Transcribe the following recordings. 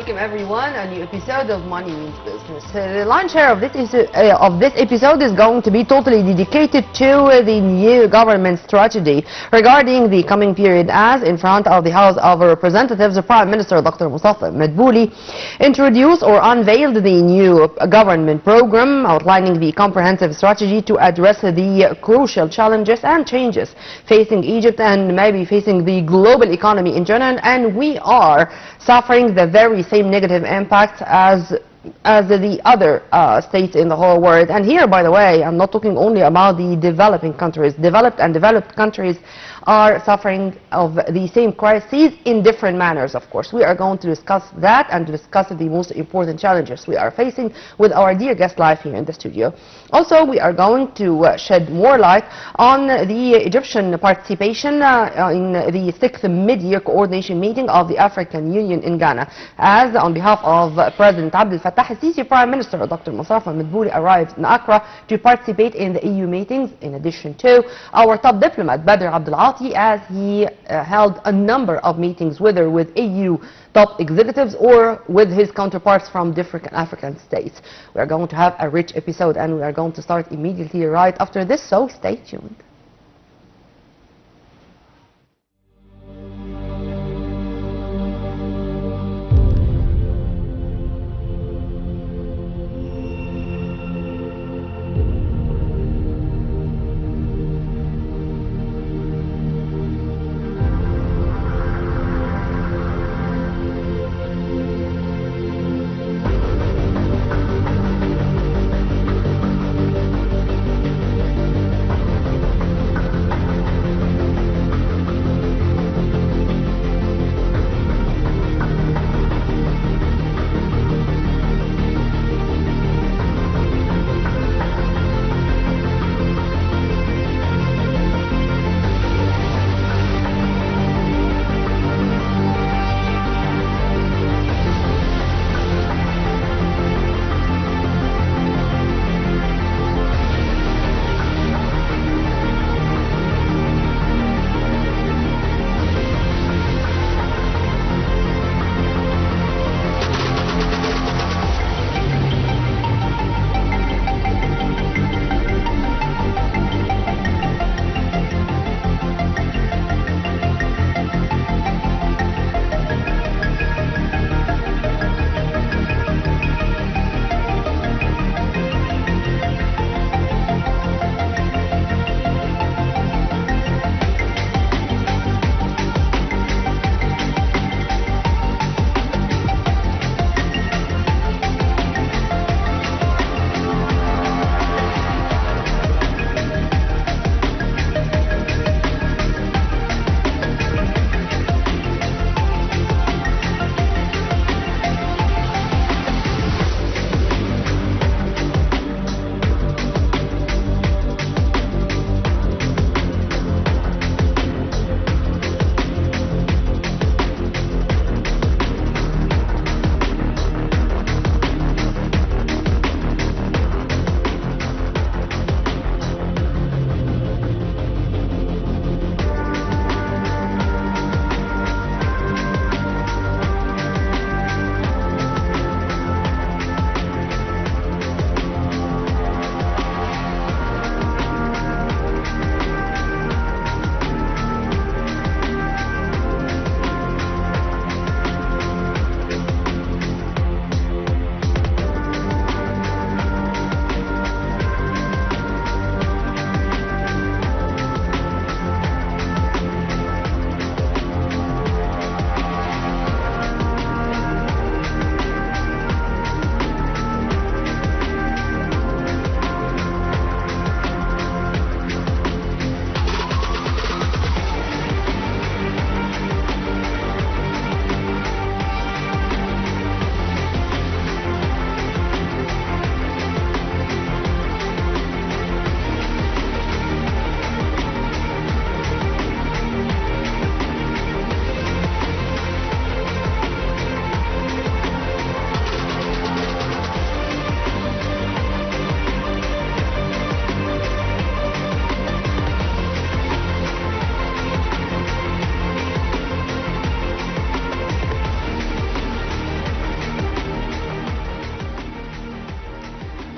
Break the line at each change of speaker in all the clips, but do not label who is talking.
welcome everyone. A new episode of Money Means Business. The lion's share of this episode is going to be totally dedicated to the new government strategy regarding the coming period, as in front of the House of Representatives, the Prime Minister Dr. Mustafa Madbouli introduced or unveiled the new government program outlining the comprehensive strategy to address the crucial challenges and changes facing Egypt and maybe facing the global economy in general, and we are suffering the very same negative impact as the other states in the whole world. And here, by the way, I'm not talking only about the developing countries. Developed countries are suffering of the same crises in different manners, of course. We are going to discuss that and to discuss the most important challenges we are facing with our dear guest live here in the studio. Also, we are going to shed more light on the Egyptian participation in the 6th mid-year coordination meeting of the African Union in Ghana, as on behalf of President Abdel Fattah el-Sisi, Prime Minister Dr. Mustafa Madbouli arrived in Accra to participate in the EU meetings, in addition to our top diplomat Badr Abdel Ati, as he held a number of meetings, whether with EU top executives or with his counterparts from different African states. We are going to have a rich episode, and we are going to start immediately right after this, so stay tuned.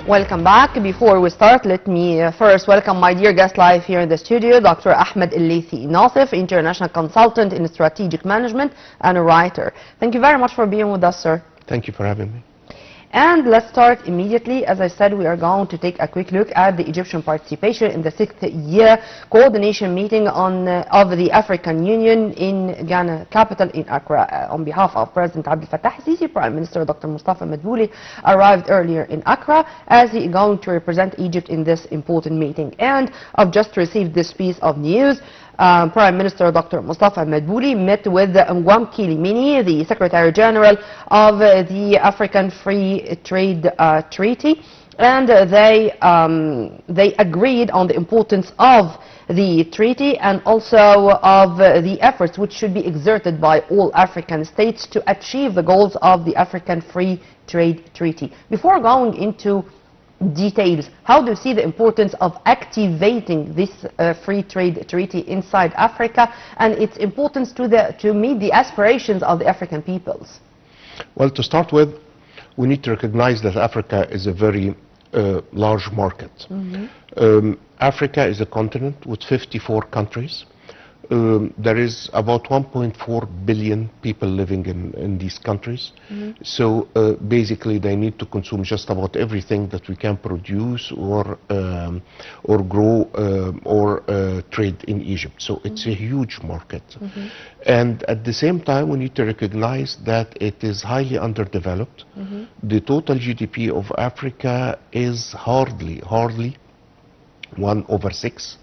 Welcome back. Before we start, let me first welcome my dear guest live here in the studio, Dr. Ahmed ELLEISSY, international consultant in strategic management and a writer. Thank you very much for being with us, sir.
Thank you for having me.
And let's start immediately. As I said, we are going to take a quick look at the Egyptian participation in the 6th year coordination meeting of the African Union in Ghana capital in Accra. On behalf of President Abdel Fattah al-Sisi, Prime Minister Dr. Mustafa Madbouli arrived earlier in Accra as he is going to represent Egypt in this important meeting. And I've just received this piece of news. Prime Minister Dr. Mustafa Madbouli met with Ngwam Kilimini, the Secretary General of the African Free Trade Treaty, and they agreed on the importance of the treaty and also of the efforts which should be exerted by all African states to achieve the goals of the African Free Trade Treaty. Before going into details, how do you see the importance of activating this free trade treaty inside Africa and its importance to meet the aspirations of the African peoples?
Well, to start with, we need to recognize that Africa is a very large market. Africa is a continent with 54 countries. There is about 1.4 billion people living in these countries. So basically they need to consume just about everything that we can produce or grow or trade in Egypt. So it's a huge market. And at the same time we need to recognize that it is highly underdeveloped. The total GDP of Africa is hardly 1/6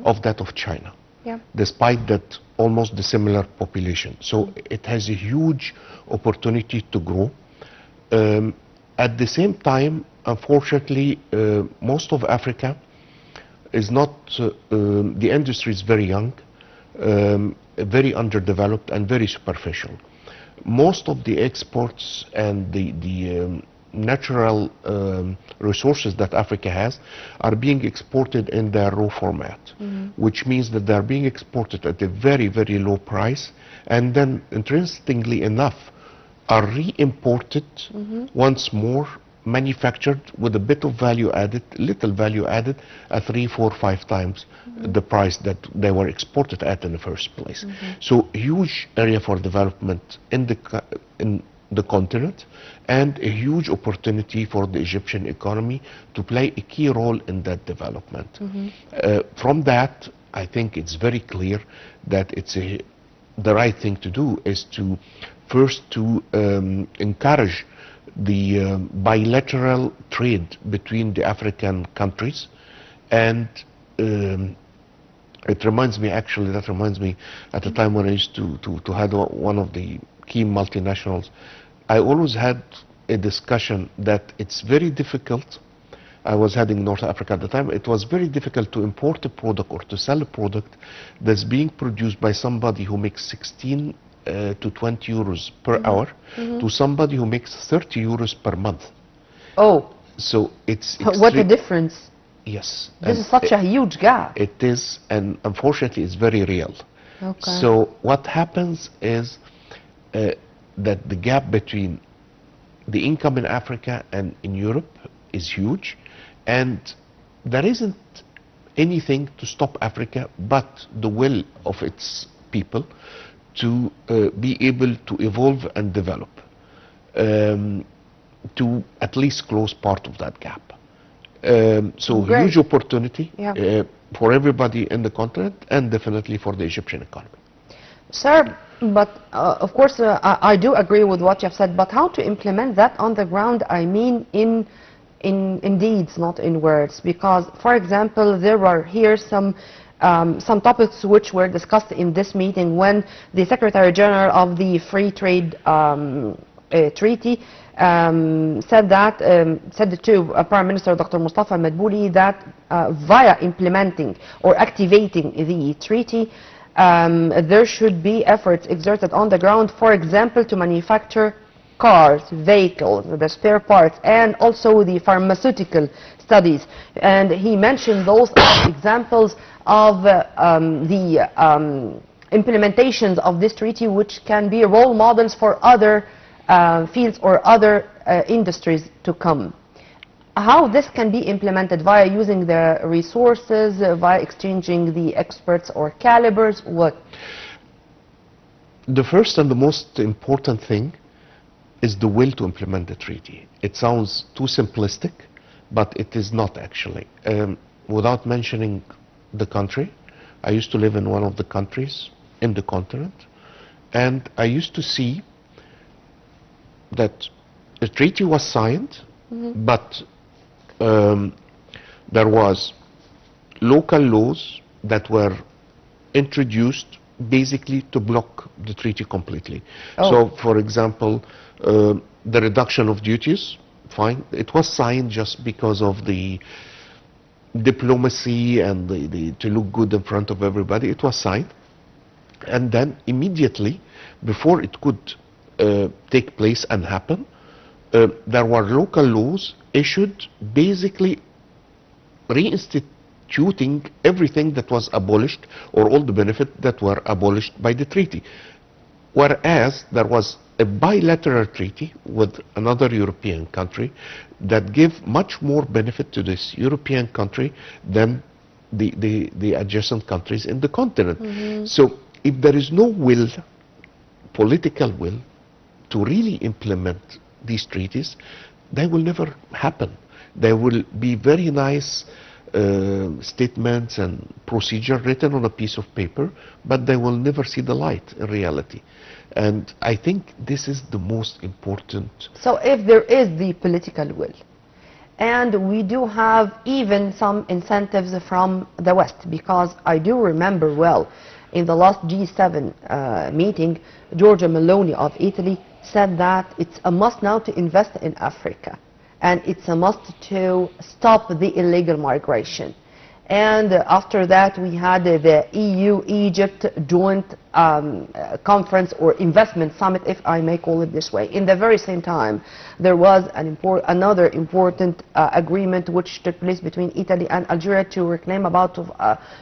of that of China. Yeah. Despite that almost the similar population. So it has a huge opportunity to grow. At the same time, unfortunately, most of Africa is not, the industry is very young, very underdeveloped and very superficial. Most of the exports and the natural resources that Africa has are being exported in their raw format, which means that they are being exported at a very, very low price and then, interestingly enough, are re-imported once more, manufactured with a bit of value added, little value added, at 3, 4, 5 times the price that they were exported at in the first place. So huge area for development in the continent, and a huge opportunity for the Egyptian economy to play a key role in that development. From that, I think it's very clear that it's the right thing to do is to first to encourage the bilateral trade between the African countries. And it reminds me, actually, that reminds me at the time when I used to have one of the key multinationals. I always had a discussion that it's very difficult. I was heading North Africa at the time. It was very difficult to import a product or to sell a product that's being produced by somebody who makes 16 to 20 euros per hour to somebody who makes 30 euros per month.
Oh.
So it's
what a difference.
Yes.
This is such a huge gap.
It is, and unfortunately it's very real.
Okay.
So what happens is that the gap between the income in Africa and in Europe is huge, and there isn't anything to stop Africa but the will of its people to be able to evolve and develop, to at least close part of that gap. So
Great.
Huge opportunity for everybody in the continent and definitely for the Egyptian economy.
Sir, but of course I do agree with what you have said, but how to implement that on the ground? I mean in deeds, not in words, because, for example, there were here some topics which were discussed in this meeting when the Secretary General of the Free Trade Treaty said to Prime Minister Dr. Mustafa Madbouli that via implementing or activating the treaty, there should be efforts exerted on the ground, for example, to manufacture cars, vehicles, the spare parts, and also the pharmaceutical studies. And he mentioned those as examples of the implementations of this treaty, which can be role models for other fields or other industries to come. how this can be implemented via using the resources, via exchanging the experts or calibers, what?
The first and the most important thing is the will to implement the treaty. It sounds too simplistic, but it is not actually. Without mentioning the country, I used to live in one of the countries in the continent, and I used to see that the treaty was signed, but there was local laws that were introduced basically to block the treaty completely.
Oh.
So, for example, the reduction of duties, fine. It was signed just because of the diplomacy and to look good in front of everybody. It was signed, and then immediately, before it could take place and happen, there were local laws issued basically reinstituting everything that was abolished, or all the benefits that were abolished by the treaty. Whereas there was a bilateral treaty with another European country that gave much more benefit to this European country than the adjacent countries in the continent. So if there is no will, political will, to really implement these treaties, they will never happen. There will be very nice statements and procedure written on a piece of paper, but they will never see the light in reality. And I think this is the most important.
So if there is the political will, and we do have even some incentives from the West, because I do remember well, in the last G7 meeting, Giorgia Meloni of Italy said that it's a must now to invest in Africa, and it's a must to stop the illegal migration. And after that, we had the EU-Egypt joint conference or investment summit, if I may call it this way. In the very same time, there was another important agreement which took place between Italy and Algeria to reclaim about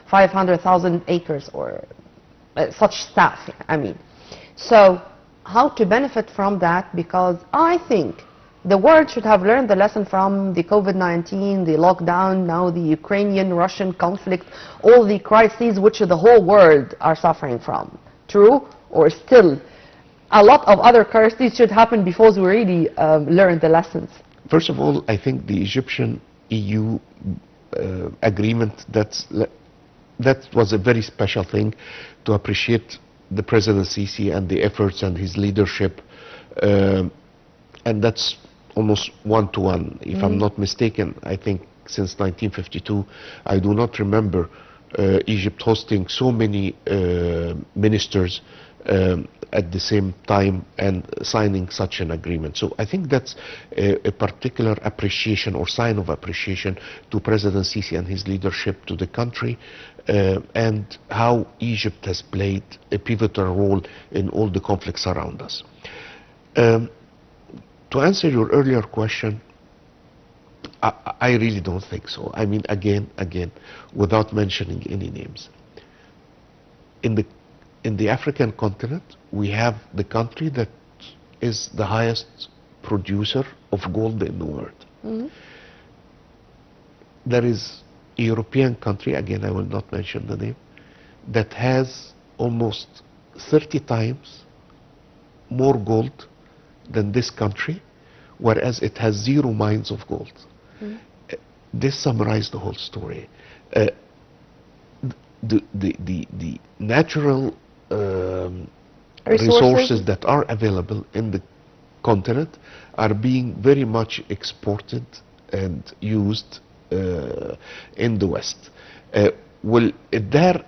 500,000 acres or such stuff, I mean. So how to benefit from that? Because I think the world should have learned the lesson from the COVID-19, the lockdown, now the Ukrainian-Russian conflict, all the crises which the whole world are suffering from. True? Or still, a lot of other crises should happen before we really learn the lessons?
First of all, I think the Egyptian-EU agreement, that was a very special thing to appreciate the President Sisi and the efforts and his leadership. And that's almost one-to-one. If I'm not mistaken, I think since 1952, I do not remember Egypt hosting so many ministers at the same time and signing such an agreement. So I think that's a particular appreciation or sign of appreciation to President Sisi and his leadership to the country, and how Egypt has played a pivotal role in all the conflicts around us. To answer your earlier question, I really don't think so. I mean, again, without mentioning any names. In the African continent, we have the country that is the highest producer of gold in the world. There is a European country, again, I will not mention the name, that has almost 30 times more gold than this country, whereas it has 0 mines of gold. This summarizes the whole story. The natural resources that are available in the continent are being very much exported and used in the West. Will there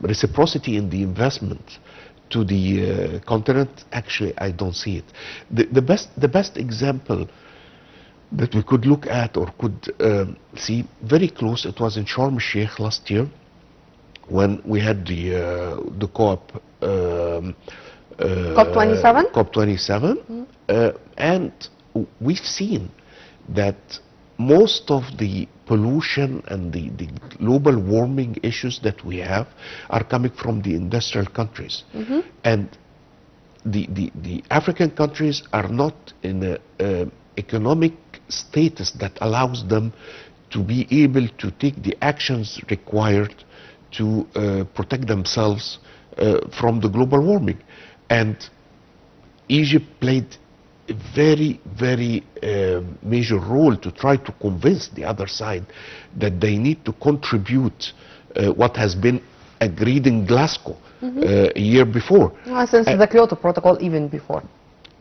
reciprocity in the investment to the continent? Actually, I don't see it. The best example that we could look at or could see very close, it was in Sharm el-Sheikh last year when we had the
COP27?
COP27, and we've seen that most of the pollution and the global warming issues that we have are coming from the industrial countries. And the African countries are not in a economic status that allows them to be able to take the actions required to protect themselves from the global warming. And Egypt played a very, very major role to try to convince the other side that they need to contribute what has been agreed in Glasgow a year before.
Since the Kyoto Protocol, even before.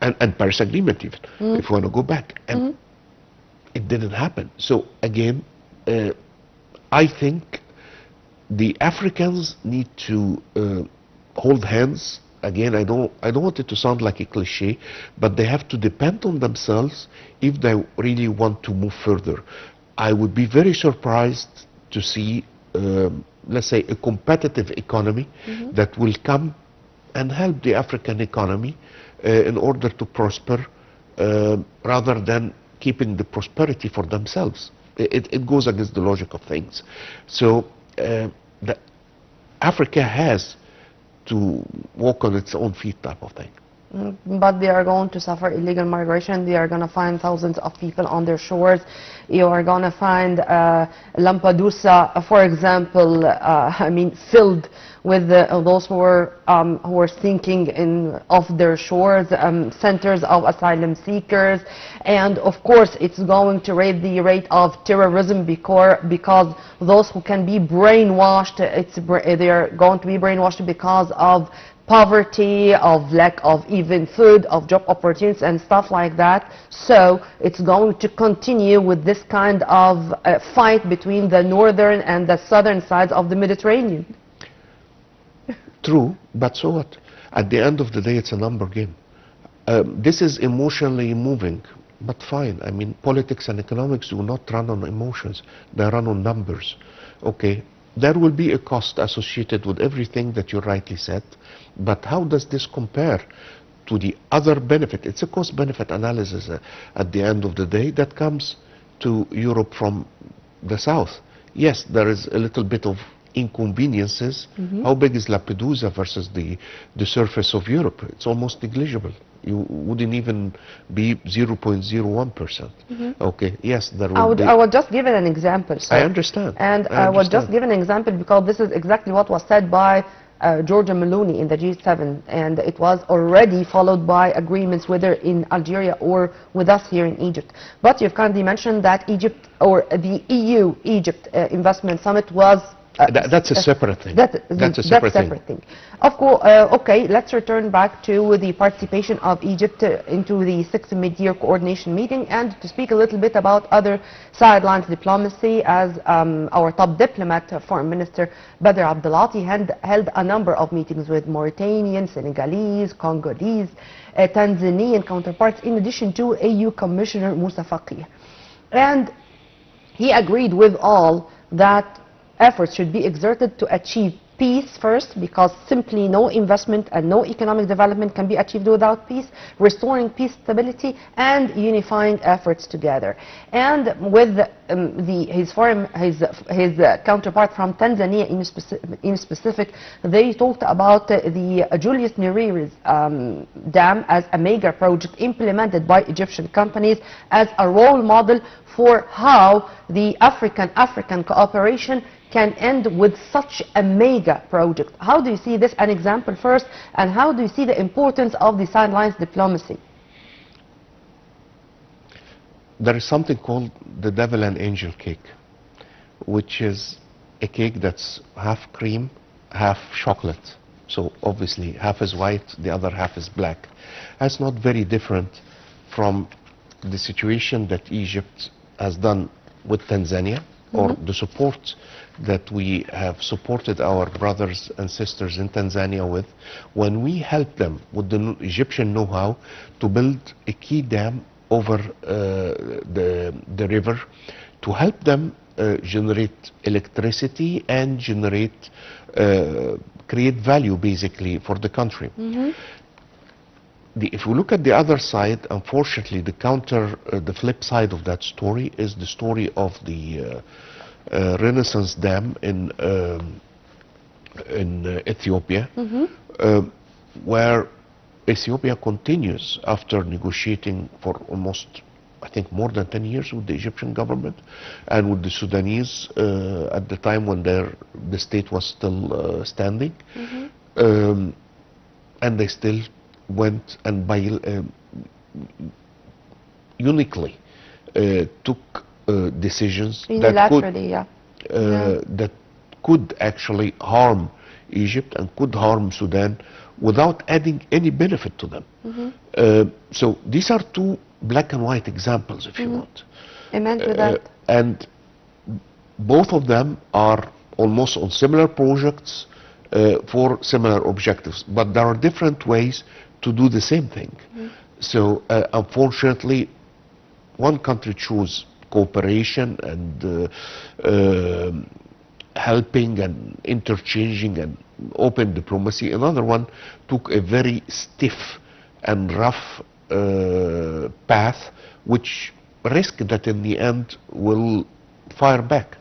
And Paris Agreement even, if you want to go back. And it didn't happen. So again, I think the Africans need to hold hands. Again, I don't want it to sound like a cliche, but they have to depend on themselves if they really want to move further. I would be very surprised to see, let's say, a competitive economy that will come and help the African economy in order to prosper, rather than keeping the prosperity for themselves. It goes against the logic of things. So Africa has to walk on its own feet, type of thing.
But they are going to suffer illegal migration. They are going to find thousands of people on their shores. You are going to find Lampedusa, for example, filled with those who are thinking of their shores, centers of asylum seekers. And of course, it's going to raise the rate of terrorism because those who can be brainwashed, they are going to be brainwashed because of poverty, of lack of even food, of job opportunities and stuff like that. So it's going to continue with this kind of fight between the northern and the southern sides of the Mediterranean.
True, but so what? At the end of the day, it's a number game. This is emotionally moving, but fine. I mean, politics and economics do not run on emotions. They run on numbers. Okay, there will be a cost associated with everything that you rightly said, but how does this compare to the other benefit? It's a cost-benefit analysis at the end of the day that comes to Europe from the south. Yes, there is a little bit of inconveniences. How big is Lampedusa versus the surface of Europe? It's almost negligible. You wouldn't even be 0.01%. Okay, yes, there would be.
I would just give it an example.
I understand.
And I would just give an example because this is exactly what was said by Georgia Meloni in the G7, and it was already followed by agreements whether in Algeria or with us here in Egypt. But you've kindly mentioned that Egypt, or the EU-Egypt investment summit was
that's a separate thing. That's a separate thing.
Of course, okay, let's return back to the participation of Egypt into the 6th mid-year coordination meeting, and to speak a little bit about other sidelines diplomacy, as our top diplomat, Foreign Minister Badr Abdelati, held a number of meetings with Mauritanian, Senegalese, Congolese, Tanzanian counterparts, in addition to AU Commissioner Moussa Faqih. And he agreed with all that efforts should be exerted to achieve peace first, because simply no investment and no economic development can be achieved without peace, restoring peace, stability, and unifying efforts together. And with his counterpart from Tanzania in specific, they talked about the Julius Nyerere dam as a mega project implemented by Egyptian companies as a role model for how the African cooperation can end with such a mega project. How do you see this, an example first, and how do you see the importance of the sidelines diplomacy?
There is something called the devil and angel cake, which is a cake that's half cream, half chocolate. So obviously half is white, the other half is black. That's not very different from the situation that Egypt has done with Tanzania, or the support that we have supported our brothers and sisters in Tanzania with, when we help them with the Egyptian know-how to build a key dam over the river to help them generate electricity and create value basically for the country. If we look at the other side, unfortunately, the flip side of that story is the story of the Renaissance Dam in Ethiopia, where Ethiopia continues, after negotiating for almost I think, more than 10 years with the Egyptian government and with the Sudanese at the time when the state was still standing. And they still went and uniquely took decisions that could actually harm Egypt and could harm Sudan without adding any benefit to them. So these are two black and white examples, if you want.
Amen to that.
And both of them are almost on similar projects for similar objectives, but there are different ways to do the same thing. So unfortunately, one country chose cooperation and helping and interchanging and open diplomacy. Another one took a very stiff and rough path, which risk that in the end will fire back.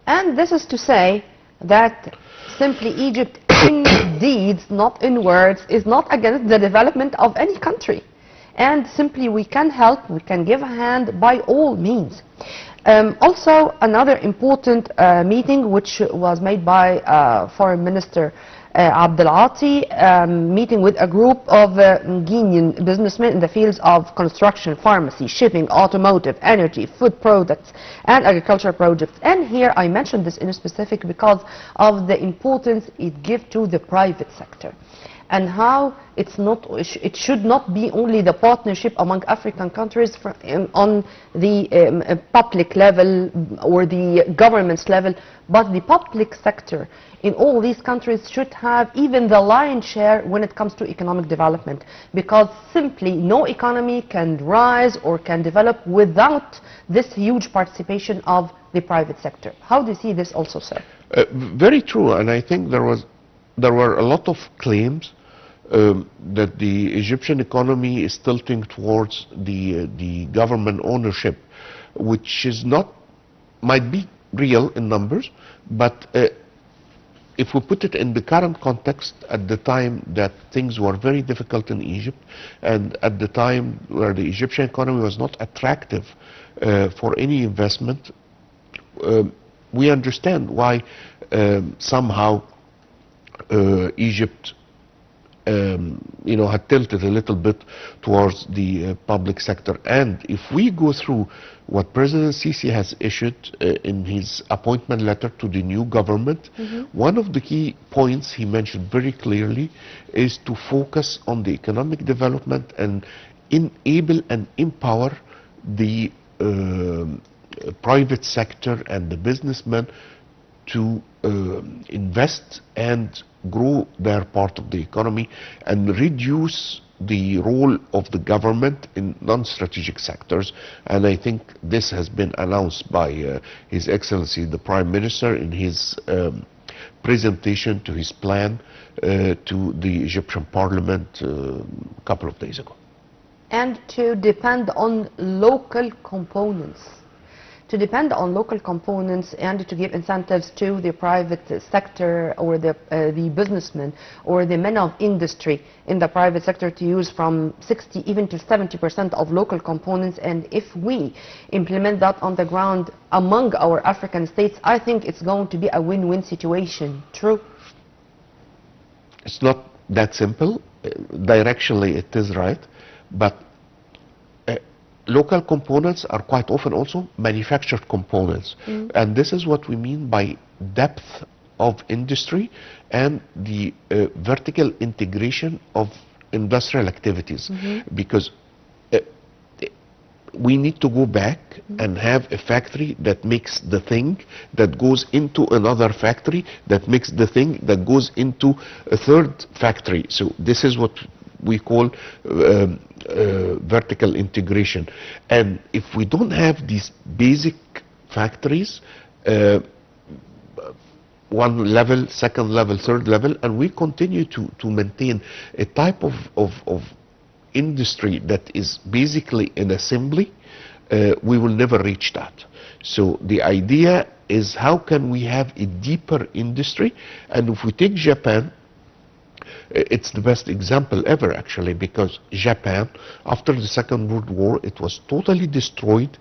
And this is to say that simply Egypt in deeds, not in words, is not against the development of any country. And simply we can help, we can give a hand by all means. Also, another important meeting which was made by Foreign Minister Abdel Ati, meeting with a group of Guinean businessmen in the fields of construction, pharmacy, shipping, automotive, energy, food products and agriculture projects. And here I mentioned this in specific because of the importance it gives to the private sector, and how it should not be only the partnership among African countries on the public level or the government's level, but the public sector in all these countries should have even the lion's share when it comes to economic development, because simply no economy can rise or can develop without this huge participation of the private sector. How do you see this also, sir?
Very true, and I think there were a lot of claims that the Egyptian economy is tilting towards the government ownership, which is might be real in numbers, but if we put it in the current context, at the time that things were very difficult in Egypt, and at the time where the Egyptian economy was not attractive for any investment, we understand why somehow Egypt had tilted a little bit towards the public sector. And if we go through what President Sisi has issued in his appointment letter to the new government, one of the key points he mentioned very clearly is to focus on the economic development and enable and empower the private sector and the businessmen to invest and grow their part of the economy and reduce the role of the government in non-strategic sectors. And I think this has been announced by His Excellency the Prime Minister in his presentation to his plan to the Egyptian Parliament a couple of days ago.
And to depend on local components. To depend on local components and to give incentives to the private sector or the businessmen or the men of industry in the private sector to use from 60 even to 70% of local components. And if we implement that on the ground among our African states, I think it's going to be a win-win situation. True?
It's not that simple. Directionally it is right, but local components are quite often also manufactured components. And this is what we mean by depth of industry and the vertical integration of industrial activities. Because we need to go back and have a factory that makes the thing that goes into another factory that makes the thing that goes into a third factory. So this is what we call vertical integration. And if we don't have these basic factories, one level, second level, third level, and we continue to maintain a type of industry that is basically an assembly, we will never reach that. So the idea is, how can we have a deeper industry? And if we take Japan, It's the best example ever, actually, because Japan, after the Second World War, it was totally destroyed,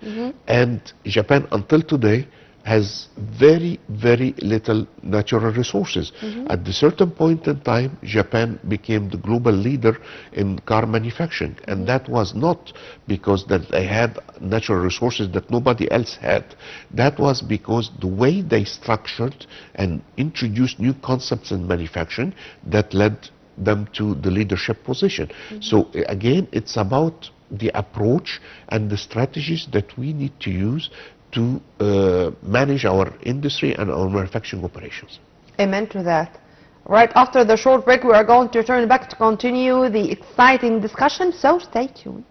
and Japan until today has very, very little natural resources. At a certain point in time, Japan became the global leader in car manufacturing, and that was not because that they had natural resources that nobody else had. That was because the way they structured and introduced new concepts in manufacturing that led them to the leadership position. So again, it's about the approach and the strategies that we need to use to manage our industry and our manufacturing operations.
Amen to that. Right after the short break, we are going to turn back to continue the exciting discussion, so stay tuned.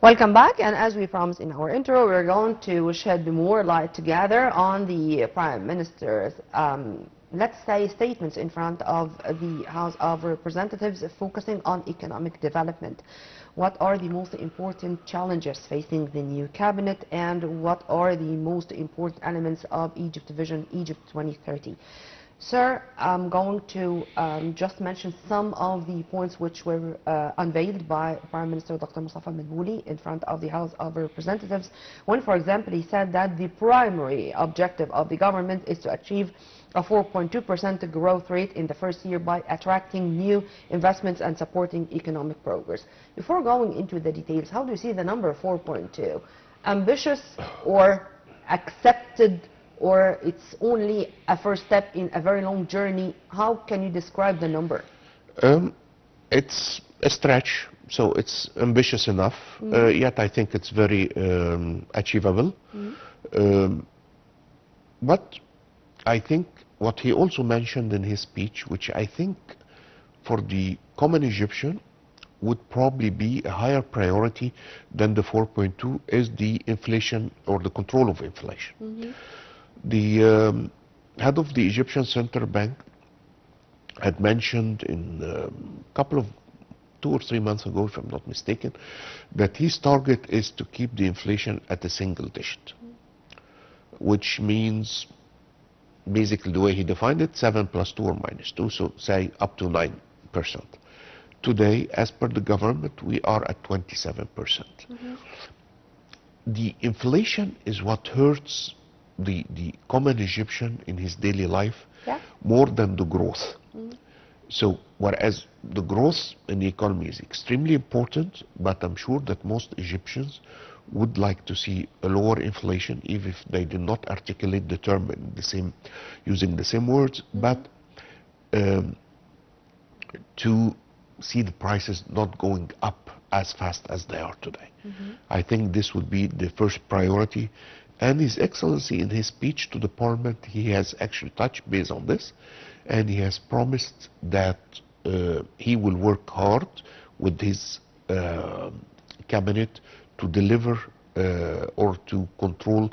Welcome back, and as we promised in our intro, we're going to shed more light together on the Prime Minister's, let's say, statements in front of the House of Representatives focusing on economic development. What are the most important challenges facing the new cabinet, and what are the most important elements of Egypt Vision Egypt 2030? Sir, I'm going to just mention some of the points which were unveiled by Prime Minister Dr. Mustafa Madbouli in front of the House of Representatives, when, for example, he said that the primary objective of the government is to achieve a 4.2% growth rate in the first year by attracting new investments and supporting economic progress. Before going into the details, how do you see the number 4.2? Ambitious or accepted, or it's only a first step in a very long journey? How can you describe the number?
It's a stretch, so it's ambitious enough, yet I think it's very achievable. But I think what he also mentioned in his speech, which I think for the common Egyptian would probably be a higher priority than the 4.2, is the inflation or the control of inflation. The head of the Egyptian Central Bank had mentioned in a couple of 2 or 3 months ago, if I'm not mistaken, that his target is to keep the inflation at a single digit, which means basically the way he defined it, 7 plus 2 or minus 2, so say up to 9%. Today, as per the government, we are at 27%. The inflation is what hurts the common Egyptian in his daily life more than the growth. So whereas the growth in the economy is extremely important, but I'm sure that most Egyptians would like to see a lower inflation, even if they did not articulate the term in the same, using the same words, but to see the prices not going up as fast as they are today. I think this would be the first priority. And His Excellency, in his speech to the Parliament, he has actually touched base on this, and he has promised that he will work hard with his cabinet to deliver or to control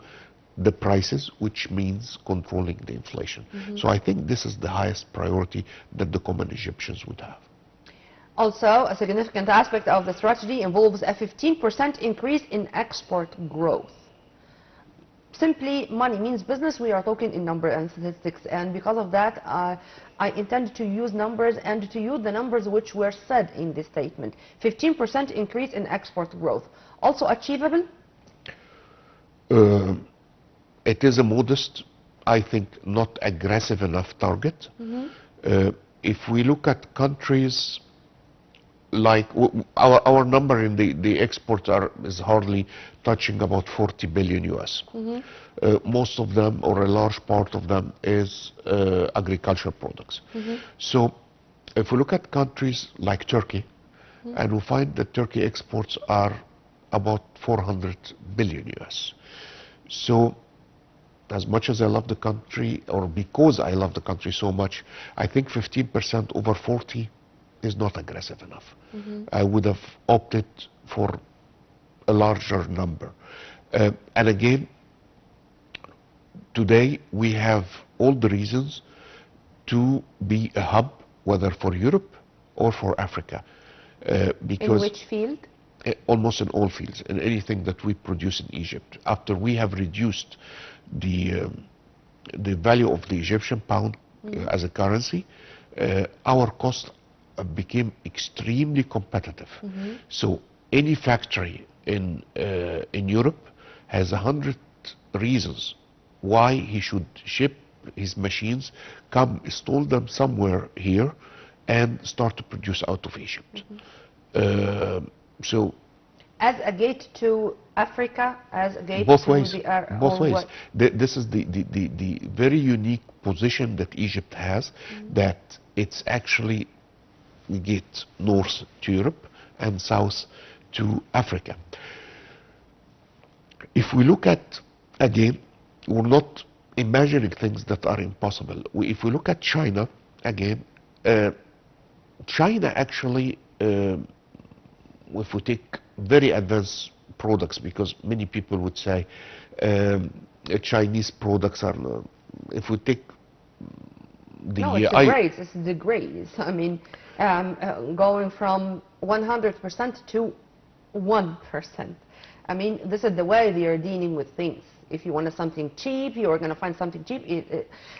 the prices, which means controlling the inflation. So I think this is the highest priority that the common Egyptians would have.
Also, a significant aspect of the strategy involves a 15% increase in export growth. Simply, money means business. We are talking in number and statistics, and because of that, I intend to use numbers and to use the numbers which were said in this statement. 15% increase in export growth. Also achievable?
It is a modest, I think, not aggressive enough target. If we look at countries like our number in the exports is hardly touching about 40 billion US. Most of them, or a large part of them, is agricultural products. So if we look at countries like Turkey, and we find that Turkey exports are about 400 billion US. So as much as I love the country, or because I love the country so much, I think 15% over 40 is not aggressive enough. I would have opted for a larger number. And again, today we have all the reasons to be a hub, whether for Europe or for Africa.
Because in which field?
Almost in all fields, in anything that we produce in Egypt. After we have reduced the value of the Egyptian pound as a currency, our cost became extremely competitive. So any factory in Europe has 100 reasons why he should ship his machines, come install them somewhere here, and start to produce out of Egypt. So,
as a gate to Africa, as a gate
both
to
ways,
the
both ways. This is the very unique position that Egypt has, that it's actually a gate north to Europe and south to Africa. If we look at, again, we're not imagining things that are impossible. If we look at China, again, China actually, if we take very advanced products, because many people would say Chinese products are, if we take the...
No, it's the grades, it's the grades. I mean, going from 100% to 1%. I mean, this is the way they are dealing with things. If you want something cheap, you are going to find something cheap.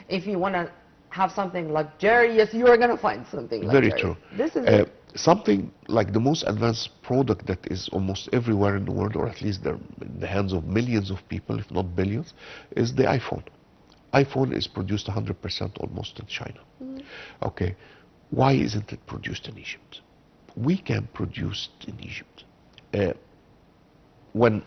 If you want to have something luxurious, you are going to find something luxurious.
Very true.
This is
something like the most advanced product that is almost everywhere in the world, or at least they're in the hands of millions of people, if not billions, is the iPhone. iPhone is produced 100% almost in China. Okay, why isn't it produced in Egypt? We can produce it in Egypt. When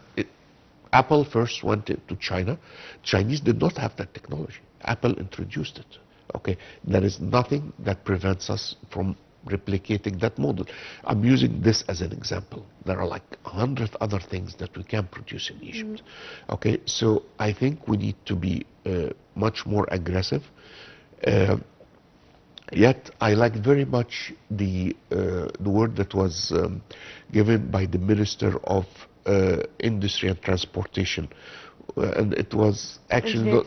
Apple first went to China, Chinese did not have that technology. Apple introduced it. Okay, there is nothing that prevents us from replicating that model. I'm using this as an example. There are like 100 other things that we can produce in Egypt. Okay, so I think we need to be much more aggressive. Yet I like very much the word that was given by the Minister of Industry and Transportation, and it was actually not,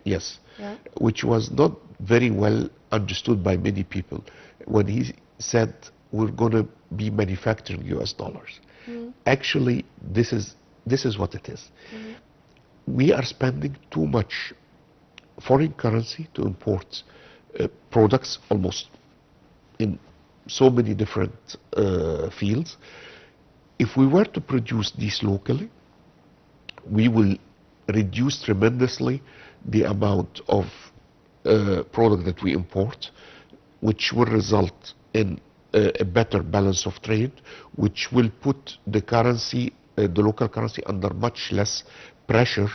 yes, yeah, which was not very well understood by many people when he said we're going to be manufacturing US dollars. Actually, this is what it is. We are spending too much foreign currency to import products almost in so many different fields. If we were to produce these locally, we will reduce tremendously the amount of product that we import, which will result in a better balance of trade, which will put the currency, the local currency, under much less pressure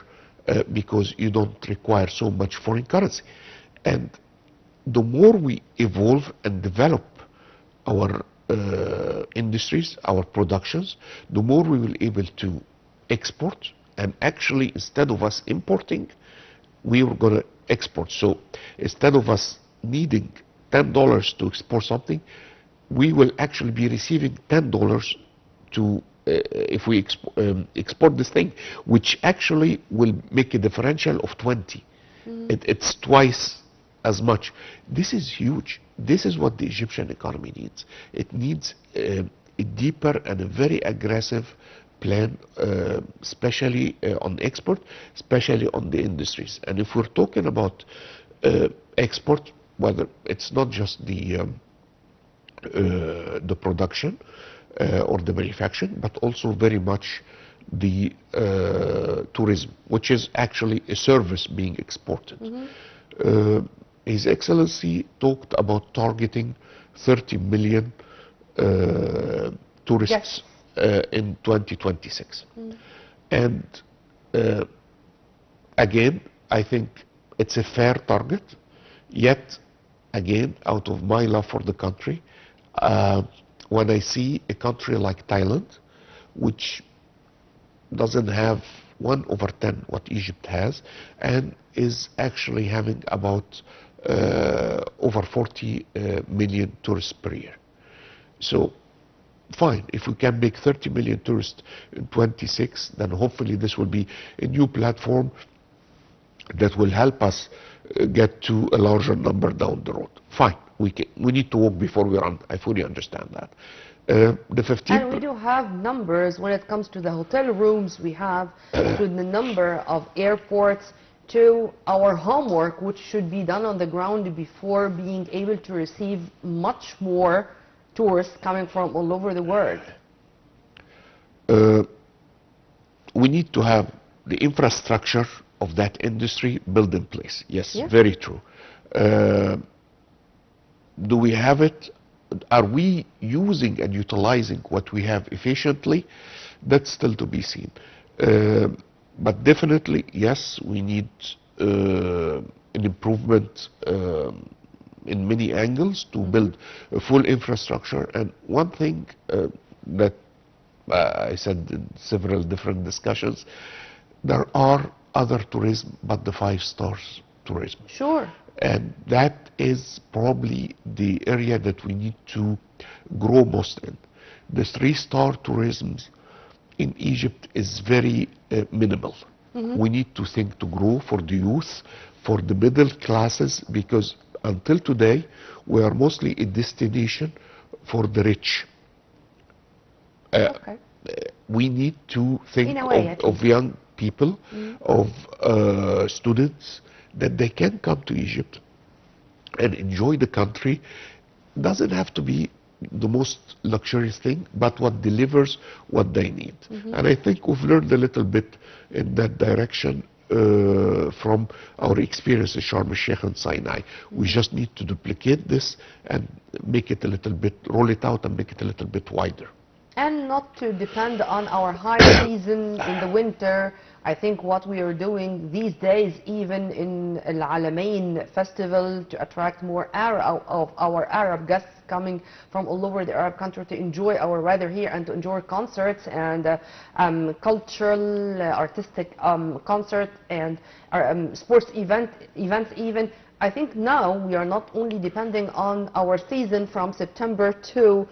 because you don't require so much foreign currency. And the more we evolve and develop our industries, our productions, the more we will be able to export. And actually, instead of us importing, we were going to export. So instead of us needing $10 to export something, we will actually be receiving $10 to if we export this thing, which actually will make a differential of 20. It's twice as much. This is huge. This is what the Egyptian economy needs. It needs a deeper and a very aggressive plan, especially on export, especially on the industries. And if we're talking about export, whether it's not just the production or the manufacturing, but also very much the tourism, which is actually a service being exported. His Excellency talked about targeting 30 million tourists in 2026. And again, I think it's a fair target, yet again, out of my love for the country, when I see a country like Thailand, which doesn't have 1/10 what Egypt has, and is actually having about over 40 million tourists per year. So fine, if we can make 30 million tourists in 26, then hopefully this will be a new platform that will help us get to a larger number down the road. Fine, we need to walk before we run. I fully understand that. The 15.
And we do have numbers when it comes to the hotel rooms we have, to the number of airports, to our homework, which should be done on the ground before being able to receive much more tourists coming from all over the world.
We need to have the infrastructure of that industry built in place. Yes, very true. Do we have it? Are we using and utilizing what we have efficiently? That's still to be seen. But definitely, yes, we need an improvement in many angles to build a full infrastructure. And one thing that I said in several different discussions, there are other tourism but the 5 stars tourism.
Sure.
And that is probably the area that we need to grow most in. The 3-star tourism in Egypt is very minimal. We need to think to grow for the youth, for the middle classes, because until today we are mostly a destination for the rich. We need to think of young people, of students, that they can come to Egypt and enjoy the country. Doesn't have to be the most luxurious thing, but what delivers what they need. And I think we've learned a little bit in that direction from our experience in Sharm el-Sheikh and Sinai. We just need to duplicate this and make it a little bit, roll it out and make it a little bit wider.
And not to depend on our high season in the winter. I think what we are doing these days, even in Al Alamein festival, to attract more of our Arab guests coming from all over the Arab country to enjoy our weather here and to enjoy concerts and cultural, artistic concerts and sports events even. I think now we are not only depending on our season from September to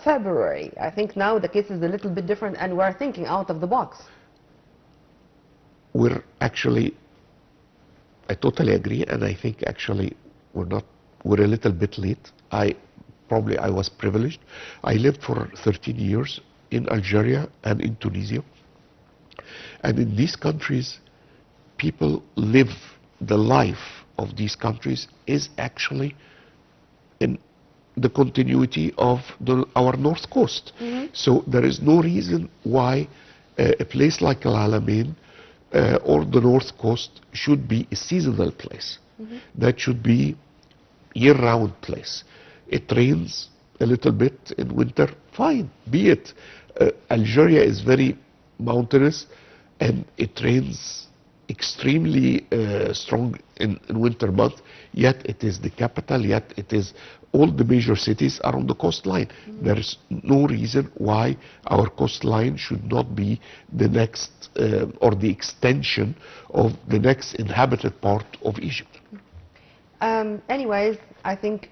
February. I think now the case is a little bit different and we're thinking out of the box.
We're actually, I totally agree, and I think actually we're a little bit late. I was privileged. I lived for 13 years in Algeria and in Tunisia. And in these countries, people live the life of these countries is actually in the continuity of our north coast. So there is no reason why a place like Al Alamein or the north coast should be a seasonal place. That should be year-round place. It rains a little bit in winter, fine, be it. Algeria is very mountainous and it rains extremely strong in winter months, yet it is the capital, yet it is all the major cities are on the coastline. There is no reason why our coastline should not be the next or the extension of the next inhabited part of Egypt.
Anyways, I think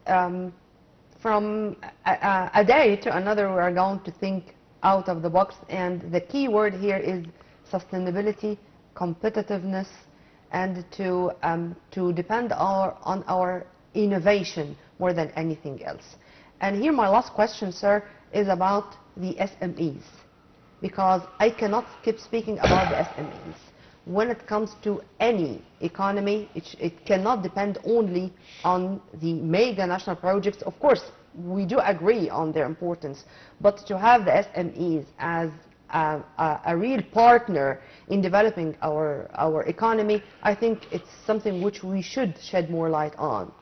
from a day to another we are going to think out of the box, and the key word here is sustainability, competitiveness, and to depend on our innovation more than anything else. And here my last question, sir, is about the SMEs, because I cannot skip speaking about the SMEs. When it comes to any economy, it cannot depend only on the mega national projects. Of course, we do agree on their importance, but to have the SMEs as a real partner in developing our economy, I think it's something which we should shed more light on.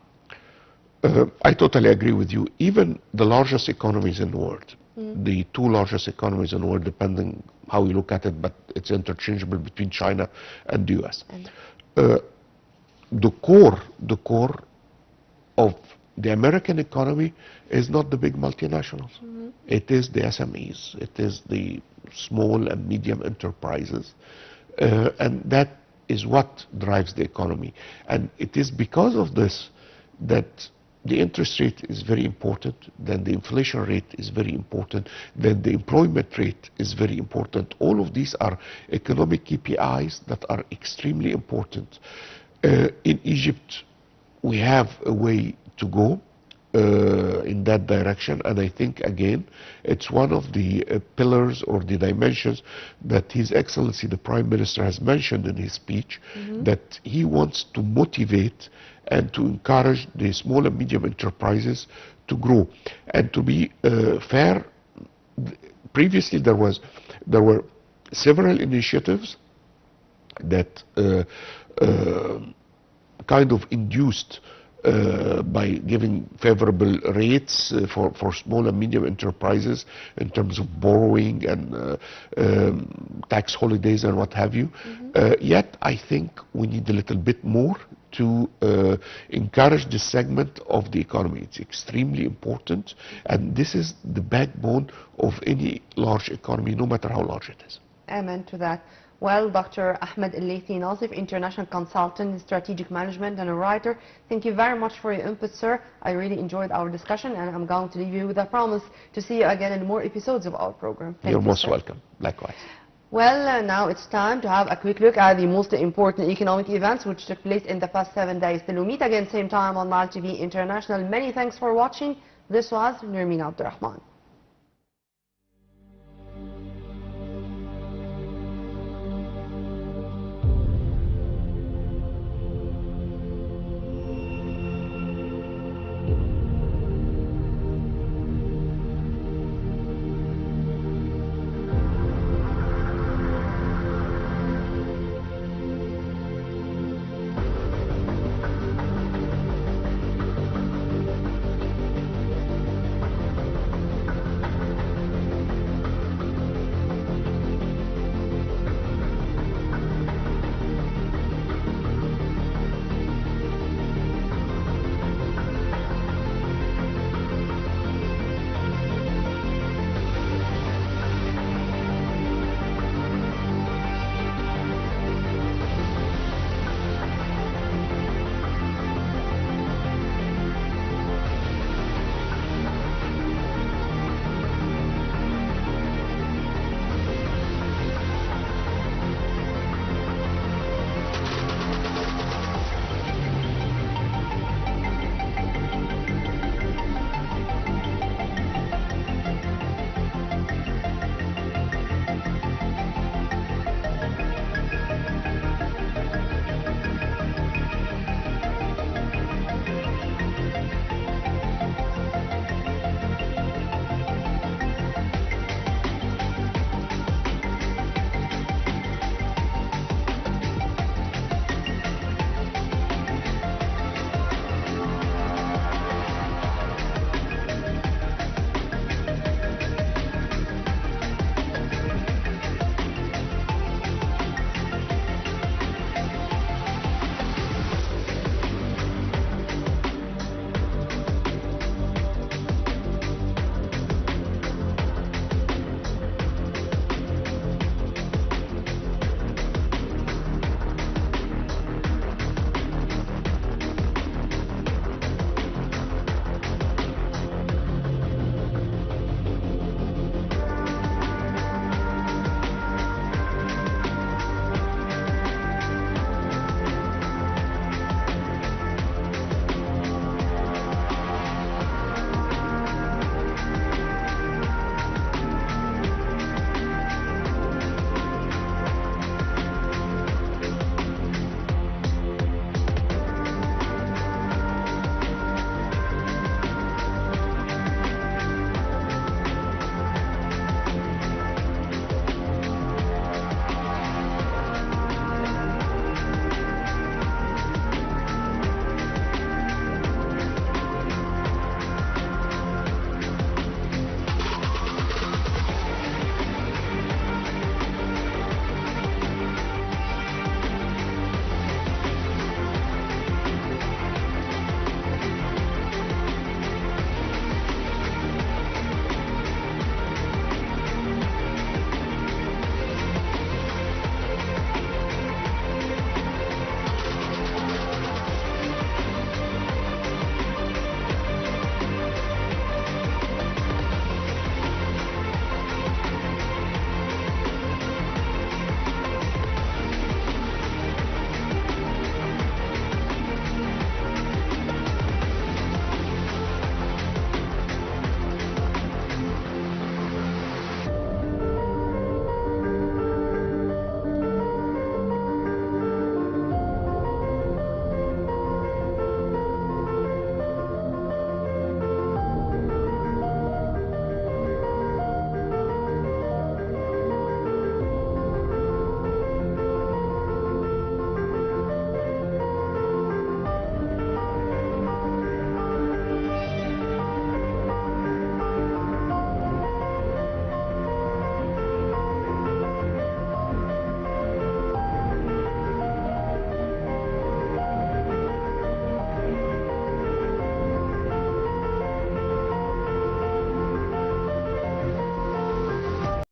I totally agree with you. Even the largest economies in the world, the two largest economies in the world, depending how you look at it, but it's interchangeable between China and the US. The core of the American economy is not the big multinationals. It is the SMEs. It is the small and medium enterprises. And that is what drives the economy. And it is because of this that the interest rate is very important, then the inflation rate is very important, then the employment rate is very important. All of these are economic KPIs that are extremely important. In Egypt, we have a way to go in that direction, and I think again it's one of the pillars or the dimensions that His Excellency the Prime Minister has mentioned in his speech, that he wants to motivate and to encourage the small and medium enterprises to grow. And to be fair, previously there were several initiatives that kind of induced by giving favorable rates for small and medium enterprises in terms of borrowing and tax holidays and what have you. Yet I think we need a little bit more to encourage this segment of the economy. It's extremely important, and this is the backbone of any large economy, no matter how large it is.
Amen to that. Well, Dr. Ahmed ELLEISSY Nasif, international consultant in strategic management and a writer, thank you very much for your input, sir. I really enjoyed our discussion, and I'm going to leave you with a promise to see you again in more episodes of our program.
You're most welcome. Likewise.
Well, now it's time to have a quick look at the most important economic events which took place in the past 7 days. Till we meet again same time on Nile TV International. Many thanks for watching. This was Nermeen Abdurrahman.